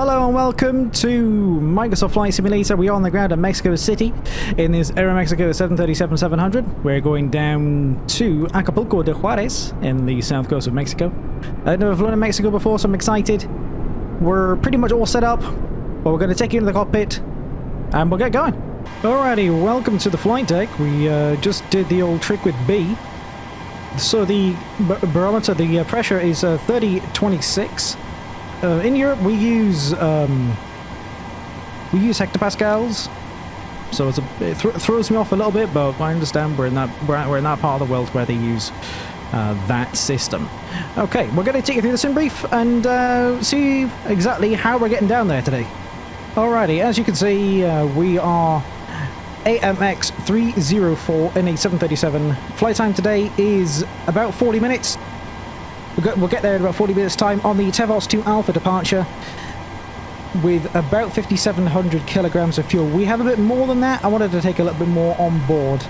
Hello and welcome to Microsoft Flight Simulator. We are on the ground at Mexico City in this Aeromexico 737-700. We're going down to Acapulco de Juarez in the south coast of Mexico. I've never flown in Mexico before, so I'm excited. We're pretty much all set up, but we're going to take you into the cockpit and we'll get going. Alrighty, welcome to the flight deck. We just did the old trick with B. So the barometer, the pressure is 3026. In Europe, we use hectopascals, so it throws me off a little bit. But I understand we're in that part of the world where they use that system. Okay, we're going to take you through this in brief and see exactly how we're getting down there today. Alrighty, as you can see, we are AMX 304 in a 737. Flight time today is about 40 minutes. We'll get there in about 40 minutes time on the Tevos 2 Alpha departure with about 5,700 kilograms of fuel. We have a bit more than that. I wanted to take a little bit more on board.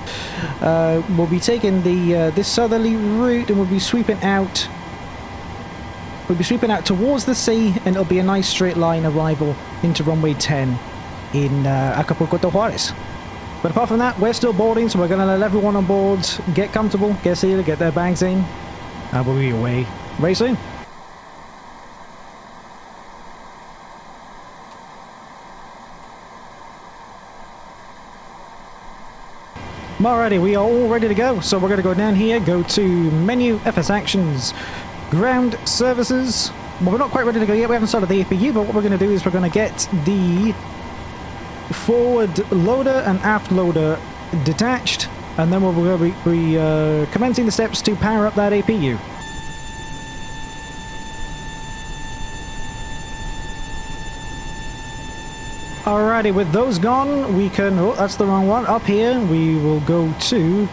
We'll be taking this southerly route and we'll be sweeping out. We'll be sweeping out towards the sea, and it'll be a nice straight line arrival into runway 10 in Acapulco de Juarez. But apart from that, we're still boarding, so we're going to let everyone on board get comfortable, get seated, get their bags in. We'll be away very soon. Alrighty, we are all ready to go. So we're going to go down here, go to menu, FS Actions, Ground Services. Well, we're not quite ready to go yet. We haven't started the APU, but what we're going to do is we're going to get the forward loader and aft loader detached. And then we'll be commencing the steps to power up that APU. Alrighty, with those gone, we can... Oh, that's the wrong one. Up here, we will go to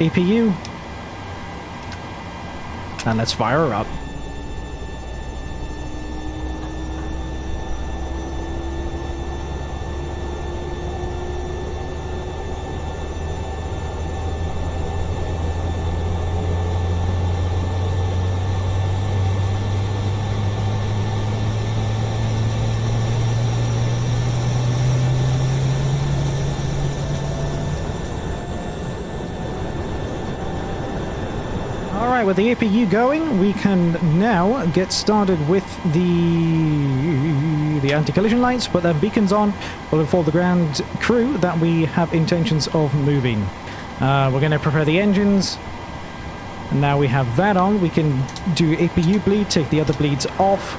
APU. And let's fire her up. With the APU going, we can now get started with the anti-collision lights, put their beacons on, will inform the ground crew that we have intentions of moving. We're going to prepare the engines, and now we have that on, we can do APU bleed, take the other bleeds off.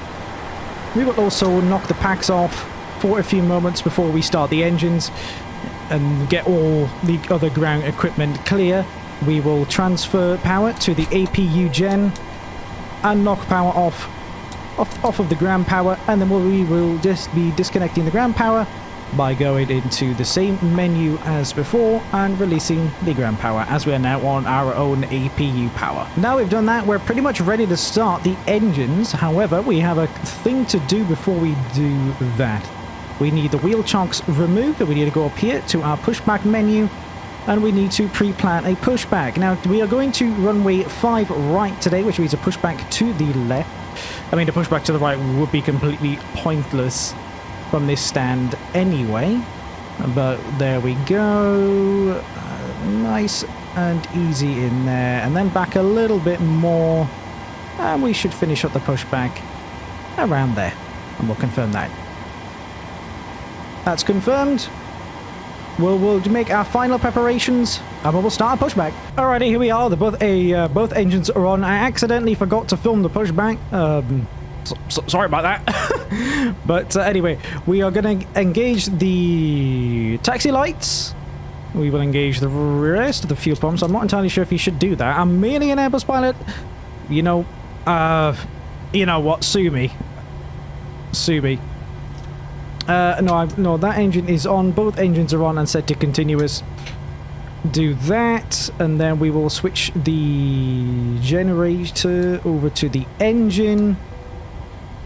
We will also knock the packs off for a few moments before we start the engines and get all the other ground equipment clear. We will transfer power to the APU gen and knock power off of the ground power, and then we will just be disconnecting the ground power by going into the same menu as before and releasing the ground power, as we are now on our own APU power. Now we've done that, we're pretty much ready to start the engines. However, we have a thing to do before we do that. We need the wheel chocks removed, and we need to go up here to our pushback menu. And we need to pre-plan a pushback. Now, we are going to runway 5 right today, which means a pushback to the left. I mean, a pushback to the right would be completely pointless from this stand anyway. But there we go. Nice and easy in there. And then back a little bit more. And we should finish up the pushback around there. And we'll confirm that. That's confirmed. We'll make our final preparations and we'll start our pushback. Alrighty, here we are. Both engines are on. I accidentally forgot to film the pushback. Sorry about that. But anyway, we are going to engage the taxi lights. We will engage the rest of the fuel pumps. I'm not entirely sure if you should do that. I'm merely an Airbus pilot. You know what? Sue me. Sue me. No, that engine is on. Both engines are on and set to continuous. Do that, and then we will switch the generator over to the engine.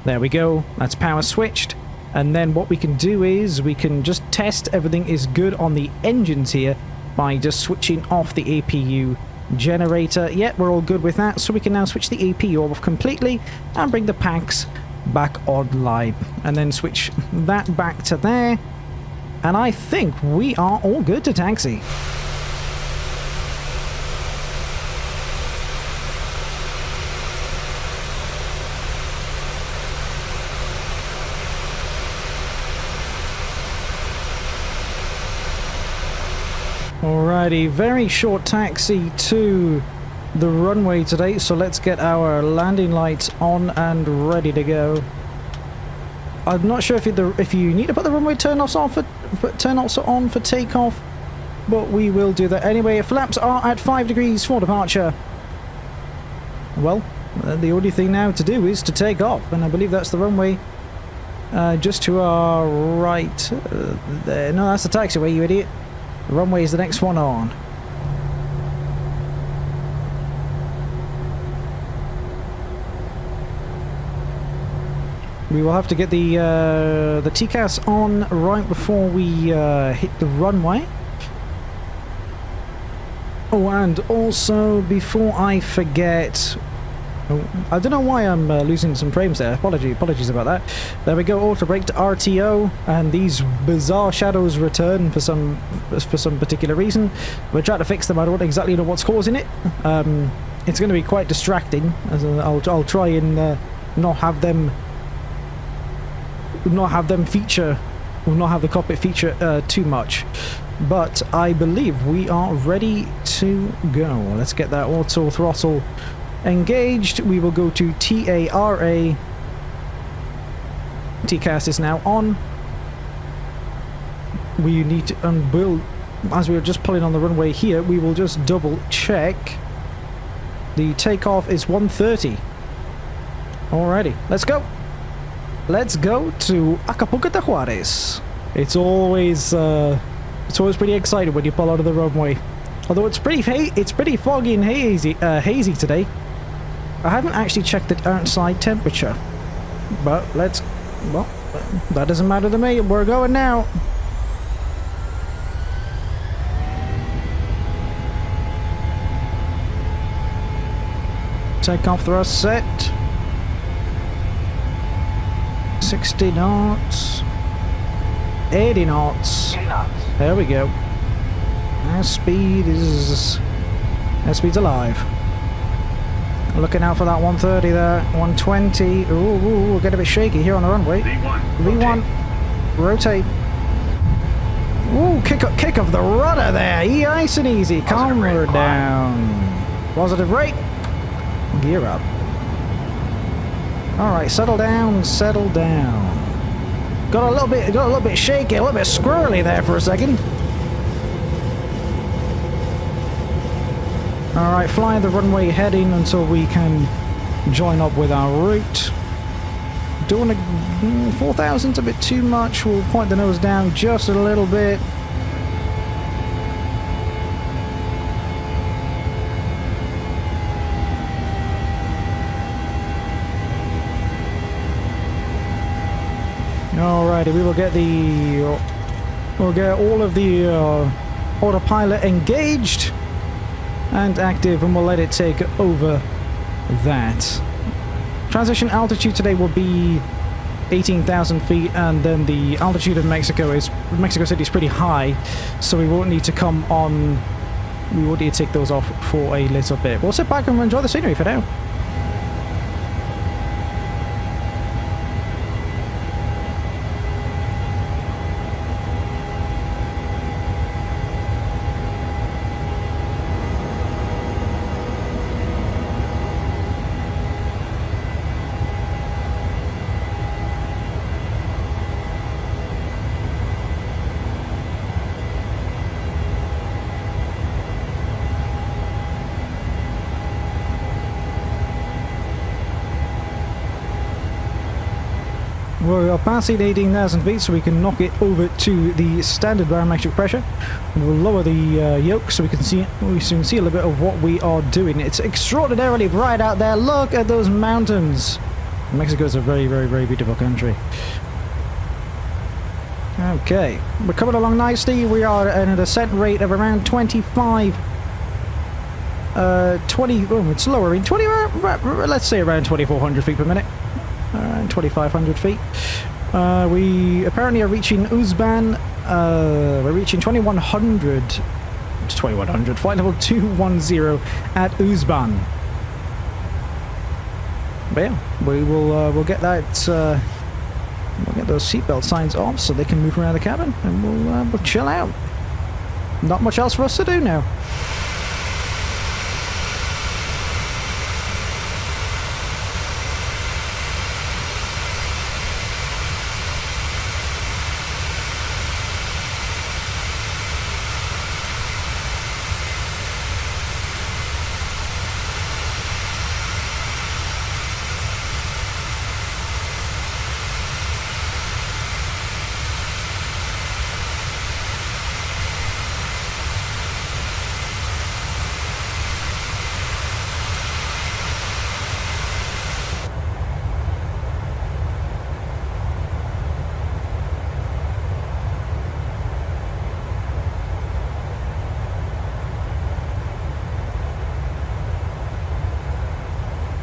There we go. That's power switched. And then what we can do is we can just test everything is good on the engines here by just switching off the APU generator. Yep, we're all good with that. So we can now switch the APU off completely and bring the packs back online, and then switch that back to there. And I think we are all good to taxi. Alrighty, very short taxi to the runway today, so let's get our landing lights on and ready to go. I'm not sure if you need to put the runway turn-offs on for takeoff, but we will do that anyway. Flaps are at 5 degrees for departure. Well, the only thing now to do is to take off, and I believe that's the runway just to our right there. No, that's the taxiway, you idiot. The runway is the next one on. We will have to get the TCAS on right before we hit the runway. Oh, and also before I forget, I don't know why I'm losing some frames there. Apologies about that. There we go. Auto brake to RTO, and these bizarre shadows return for some particular reason. We're trying to fix them. I don't exactly know what's causing it. It's going to be quite distracting. I'll try and not have them feature, or not have the cockpit feature too much. But I believe we are ready to go. Let's get that auto throttle engaged. We will go to TARA. TCAS is now on. We need to unbuild. As we were just pulling on the runway here, we will just double check. The takeoff is 1:30. Alrighty, let's go. Let's go to Acapulco de Juarez. It's always pretty exciting when you pull out of the runway. Although it's pretty foggy and hazy today. I haven't actually checked the outside temperature, but well, that doesn't matter to me. We're going now. Takeoff thrust set. 60 knots. 80 knots. 80 knots. There we go. Our speed's alive. Looking out for that 130 there. 120. Ooh, we'll get a bit shaky here on the runway. V1. Rotate. Ooh, kick of the rudder there. Nice and easy. Calm her down. Positive rate. Gear up. Alright, settle down. Got a little bit shaky, a little bit squirrely there for a second. Alright, fly the runway heading until we can join up with our route. Doing a 4,000's a bit too much. We'll point the nose down just a little bit. Alrighty, we'll get all of the autopilot engaged and active, and we'll let it take over that. Transition altitude today will be 18,000 feet, and then the altitude of Mexico City is pretty high, so we won't need to take those off for a little bit. We'll sit back and enjoy the scenery for now. We're passing 18,000 feet, so we can knock it over to the standard barometric pressure. We'll lower the yoke so we can see a little bit of what we are doing. It's extraordinarily bright out there. Look at those mountains. Mexico is a very, very, very beautiful country. Okay, we're coming along nicely. We are at a descent rate of around 25. It's lowering. Let's say around 2,400 feet per minute. around 2,500 feet. We apparently are reaching Uzban. We're reaching 2,100. 2,100. Flight level 210 at Uzban. But yeah, we will we'll get that. We'll get those seatbelt signs off so they can move around the cabin, and we'll chill out. Not much else for us to do now.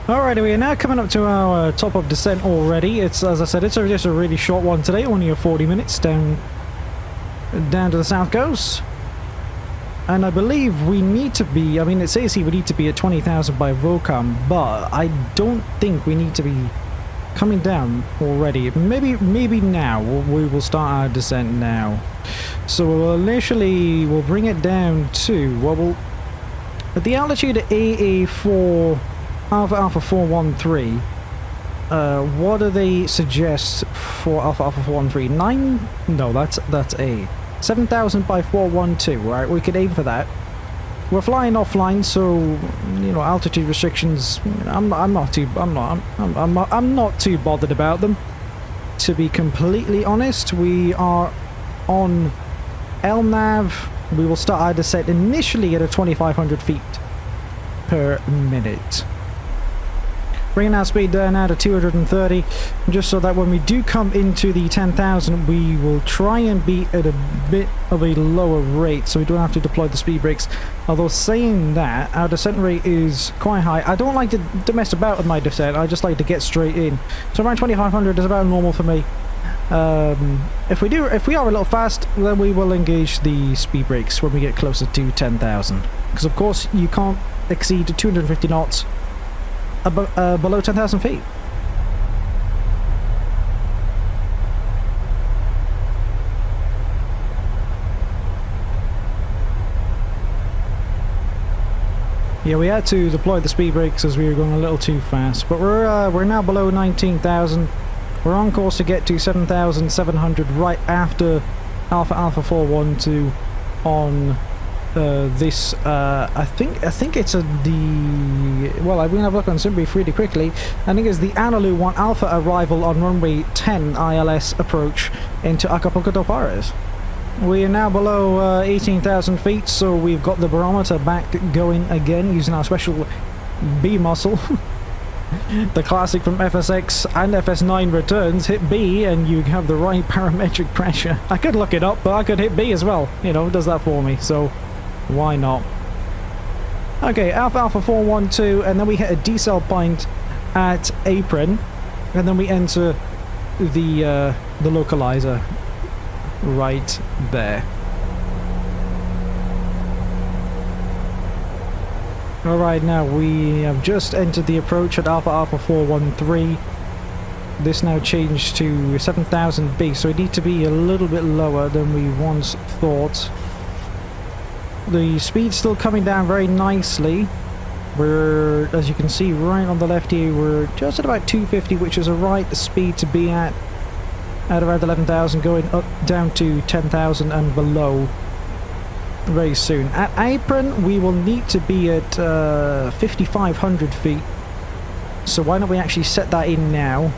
Alright, we are now coming up to our top of descent already. It's, as I said, it's just a really short one today, only a 40 minutes down to the south coast. And I believe we need to be, I mean, it says here we need to be at 20,000 by Vocam, but I don't think we need to be coming down already. Maybe now. We will start our descent now. So we'll bring it down to, well, we'll, at the altitude of AA4 Alpha 413, what do they suggest for Alpha 413? 9? No, that's A. 7,000 by 412, right? We could aim for that. We're flying offline, so you know, altitude restrictions. I'm not too bothered about them. To be completely honest, we are on LNAV. We will start our descent initially at a 2,500 feet per minute. Bringing our speed down now to 230, just so that when we do come into the 10,000, we will try and be at a bit of a lower rate, so we don't have to deploy the speed brakes. Although saying that, our descent rate is quite high. I don't like to mess about with my descent, I just like to get straight in. So around 2,500 is about normal for me. If we are a little fast, then we will engage the speed brakes when we get closer to 10,000. Because of course, you can't exceed 250 knots below 10,000 feet. Yeah, we had to deploy the speed brakes as we were going a little too fast, but we're now below 19,000. We're on course to get to 7,700 right after Alpha 412 on this. I think it's well, I'm gonna have a look on SimBrief really quickly. I think it's the Analu 1 Alpha arrival on runway 10 ILS approach into Acapulco del Pares. We are now below 18,000 feet, so we've got the barometer back going again using our special B muscle. The classic from FSX and FS9 returns. Hit B and you have the right parametric pressure. I could look it up, but I could hit B as well. You know, it does that for me, so why not? Okay, Alpha 412, and then we hit a decel point at Apron, and then we enter the localizer right there. Alright, now we have just entered the approach at Alpha 413. This now changed to 7,000 B, so we need to be a little bit lower than we once thought. The speed's still coming down very nicely. We're, as you can see right on the left here, we're just at about 250, which is a right speed to be at around 11,000, going up down to 10,000 and below very soon. At Apron, we will need to be at 5,500 feet. So why don't we actually set that in now?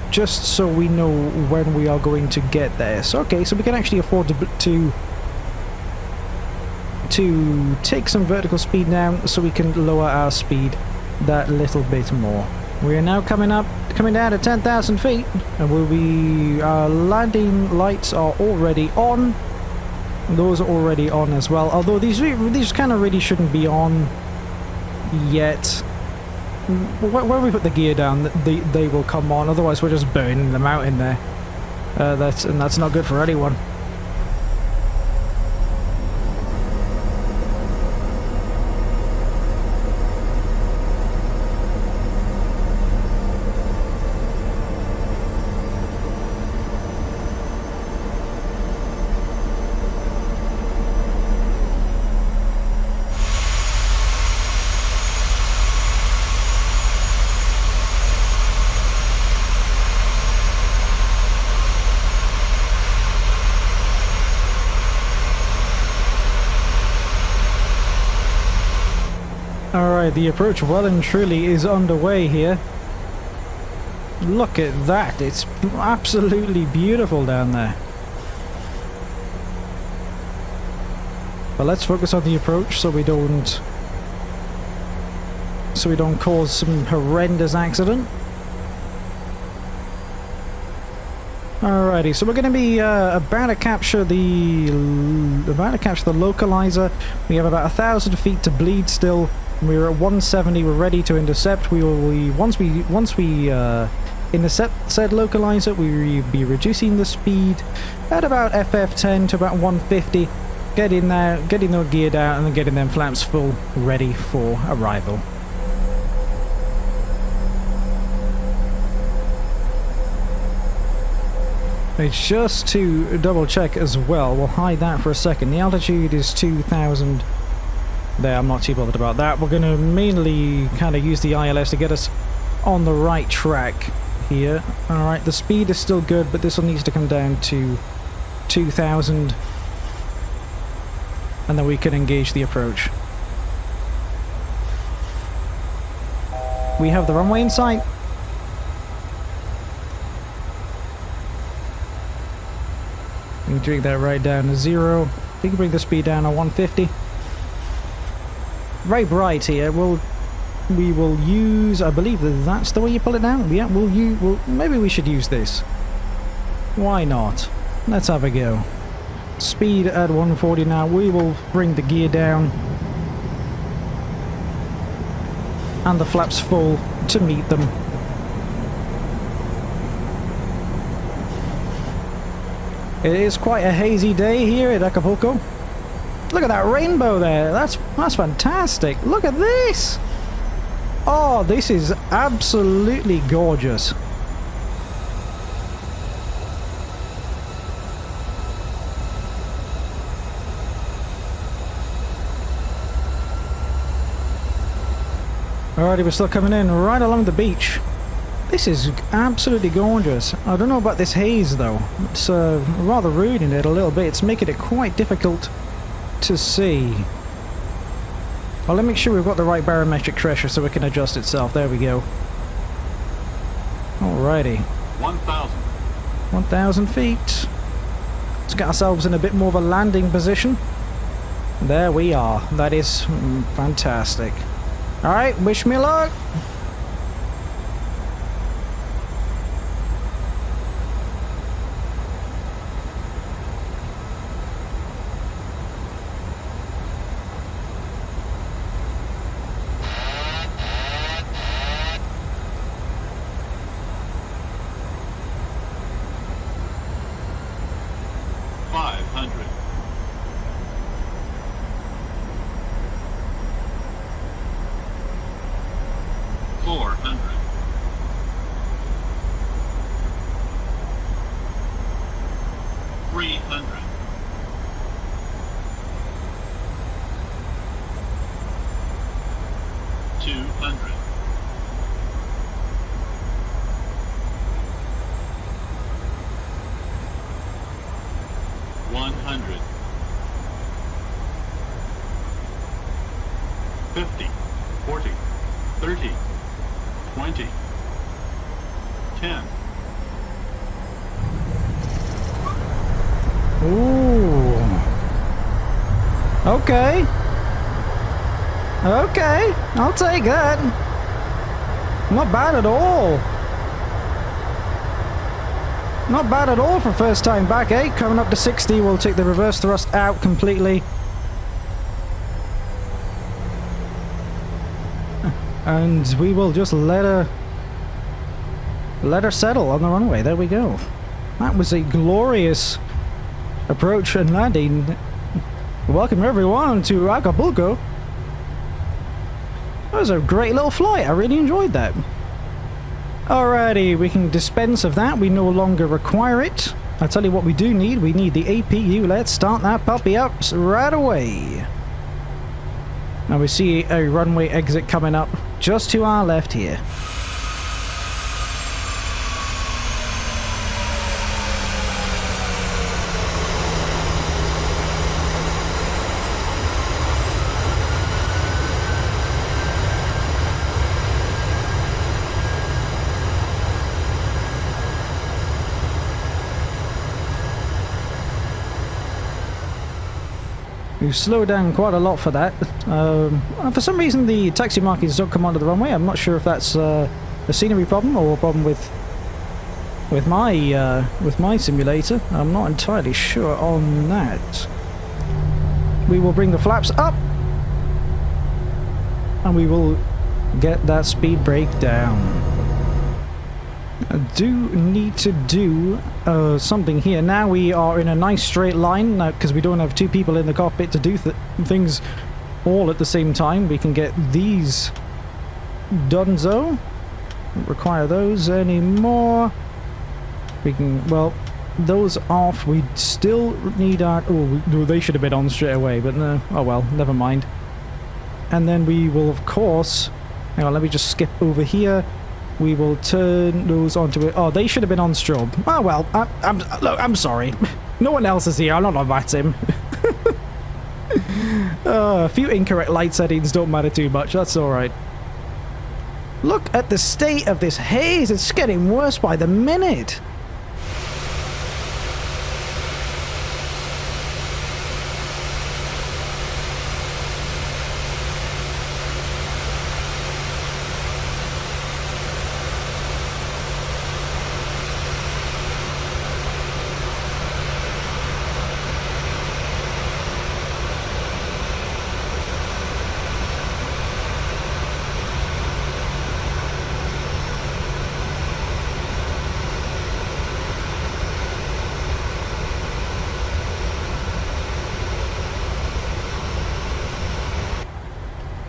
Just so we know when we are going to get there. So okay, so we can actually afford to take some vertical speed down so we can lower our speed that little bit more. We are now coming down to 10,000 feet, and our landing lights are already on. Those are already on as well, although these kind of really shouldn't be on yet. when we put the gear down, they will come on. Otherwise, we're just burning them out in there. That's not good for anyone. Alright, the approach well and truly is underway here. Look at that, it's absolutely beautiful down there. But let's focus on the approach so we don't cause some horrendous accident. Alrighty, so we're going to be about to capture the localizer. We have about 1,000 feet to bleed still. We're at 170. We're ready to intercept. Once we intercept said localizer, we will be reducing the speed at about FF10 to about 150. Getting the gear down, and then getting them flaps full, ready for arrival. It's just to double check as well. We'll hide that for a second. The altitude is 2,000. There, I'm not too bothered about that. We're going to mainly kind of use the ILS to get us on the right track here. Alright, the speed is still good, but this one needs to come down to 2,000. And then we can engage the approach. We have the runway in sight. We can drink that right down to 0. We can bring the speed down to 150. Very bright here. We will use, I believe that's the way you pull it down. Yeah, maybe we should use this. Why not? Let's have a go. Speed at 140 now. We will bring the gear down and the flaps full to meet them. It is quite a hazy day here at Acapulco. Look at that rainbow there. That's fantastic. Look at this. Oh, this is absolutely gorgeous. Alrighty, we're still coming in right along the beach. This is absolutely gorgeous. I don't know about this haze though. It's rather ruining it a little bit. It's making it quite difficult to see. Well, let me make sure we've got the right barometric pressure so it can adjust itself. There we go. Alrighty. 1,000. 1,000 feet. Let's get ourselves in a bit more of a landing position. There we are. That is fantastic. Alright, wish me luck. Okay. Okay, I'll take that. Not bad at all. Not bad at all for first time back, eh? Coming up to 60, we'll take the reverse thrust out completely. And we will just let her settle on the runway. There we go. That was a glorious approach and landing. Welcome everyone to Acapulco. That was a great little flight. I really enjoyed that. Alrighty, we can dispense of that. We no longer require it. I'll tell you what we do need. We need the APU. Let's start that puppy up right away. Now we see a runway exit coming up just to our left here. We've slowed down quite a lot for that. For some reason the taxi markings don't come onto the runway. I'm not sure if that's a scenery problem or a problem with my simulator. I'm not entirely sure on that. We will bring the flaps up and we will get that speed brake down. I do need to do something here. Now we are in a nice straight line because we don't have two people in the cockpit to do things all at the same time. We can get these donezo. Don't require those anymore. We can, well, those off. We still need our... Oh, they should have been on straight away, but no. Oh well, never mind. And then we will, of course... Hang on, let me just skip over here. We will turn those onto it. Oh, they should have been on strobe. Oh well, look, I'm sorry. No one else is here. I'm not on that sim. A few incorrect light settings don't matter too much. That's all right. Look at the state of this haze. It's getting worse by the minute.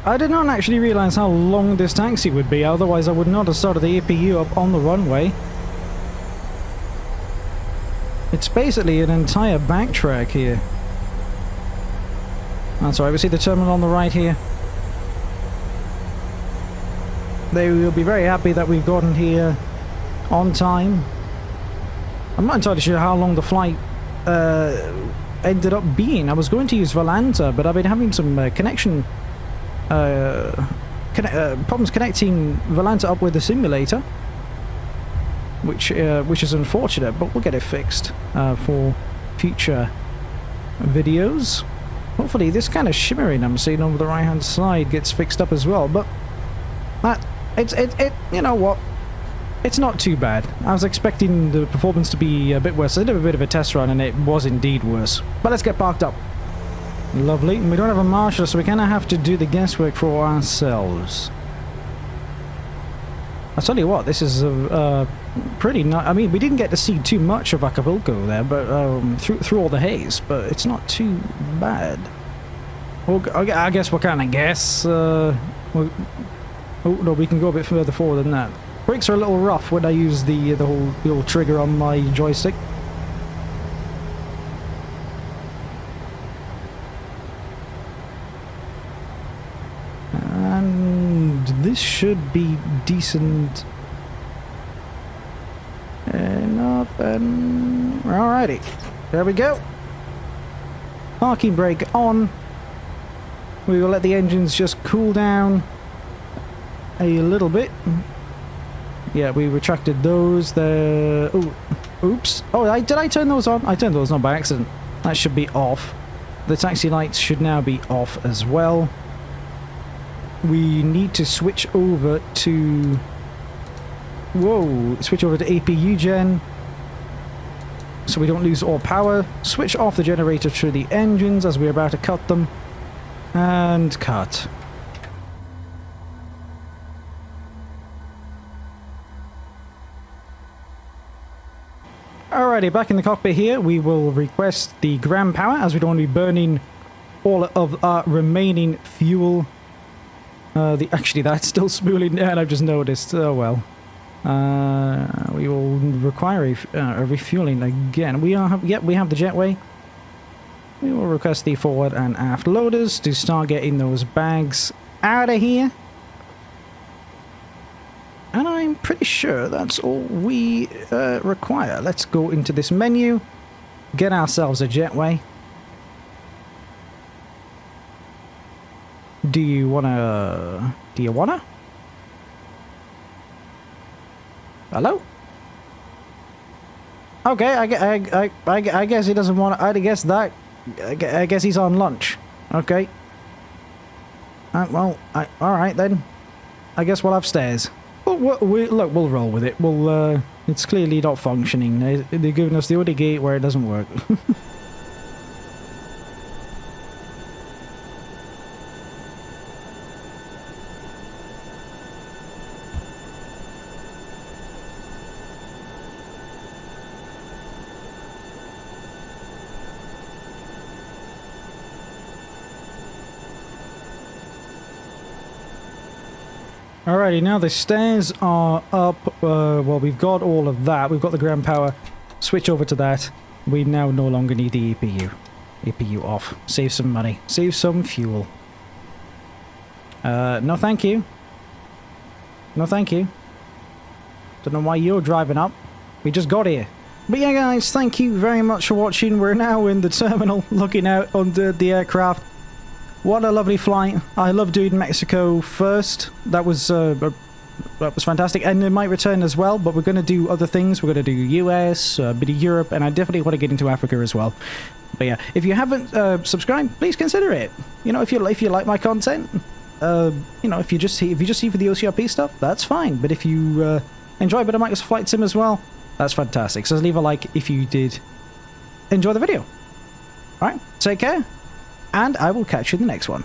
I did not actually realise how long this taxi would be, otherwise I would not have started the APU up on the runway. It's basically an entire backtrack here. That's alright, we see the terminal on the right here. They will be very happy that we've gotten here on time. I'm not entirely sure how long the flight ended up being. I was going to use Volanta, but I've been having some connection problems connecting Volanta up with the simulator, which is unfortunate, but we'll get it fixed for future videos. Hopefully this kind of shimmering I'm seeing over the right hand side gets fixed up as well, but that it you know what, it's not too bad. I was expecting the performance to be a bit worse. I did a bit of a test run and it was indeed worse, but let's get parked up. Lovely. We don't have a marshal, so we kind of have to do the guesswork for ourselves. I'll tell you what, this is a pretty nice... I mean, we didn't get to see too much of Acapulco there, but through all the haze, but it's not too bad. Well, I guess we'll kind of guess. Oh, no, we can go a bit further forward than that. Brakes are a little rough when I use the whole trigger on my joystick. And this should be decent enough, and alrighty, there we go. Parking brake on. We will let the engines just cool down a little bit. Yeah, we retracted those. Oh, oops. Oh, did I turn those on? I turned those on by accident. That should be off. The taxi lights should now be off as well. We need to switch over to... Whoa! Switch over to APU gen, so we don't lose all power. Switch off the generator to the engines as we're about to cut them. And cut. Alrighty, back in the cockpit here, we will request the ground power as we don't want to be burning all of our remaining fuel. Actually, that's still spooling down, I've just noticed. Oh well. We will require a refueling again. We have the jetway. We will request the forward and aft loaders to start getting those bags out of here. And I'm pretty sure that's all we require. Let's go into this menu, get ourselves a jetway. Do you wanna? Hello? Okay, I guess he doesn't want to. I guess he's on lunch. Okay. Well, all right then. I guess we'll have stairs. Look, we'll roll with it. It's clearly not functioning. They're giving us the only gate where it doesn't work. Alrighty, now the stairs are up. Well, we've got all of that. We've got the ground power. Switch over to that. We now no longer need the EPU. EPU off. Save some money. Save some fuel. No thank you. No thank you. Don't know why you're driving up. We just got here. But yeah, guys, thank you very much for watching. We're now in the terminal looking out onto the aircraft. What a lovely flight. I love doing Mexico first. That was fantastic. And it might return as well, but we're going to do other things. We're going to do US, a bit of Europe, and I definitely want to get into Africa as well. But yeah, if you haven't subscribed, please consider it. You know, if you like my content, you know, if you just see for the OCRP stuff, that's fine. But if you enjoy a bit of Microsoft Flight Sim as well, that's fantastic. So leave a like if you did enjoy the video. All right, take care. And I will catch you in the next one.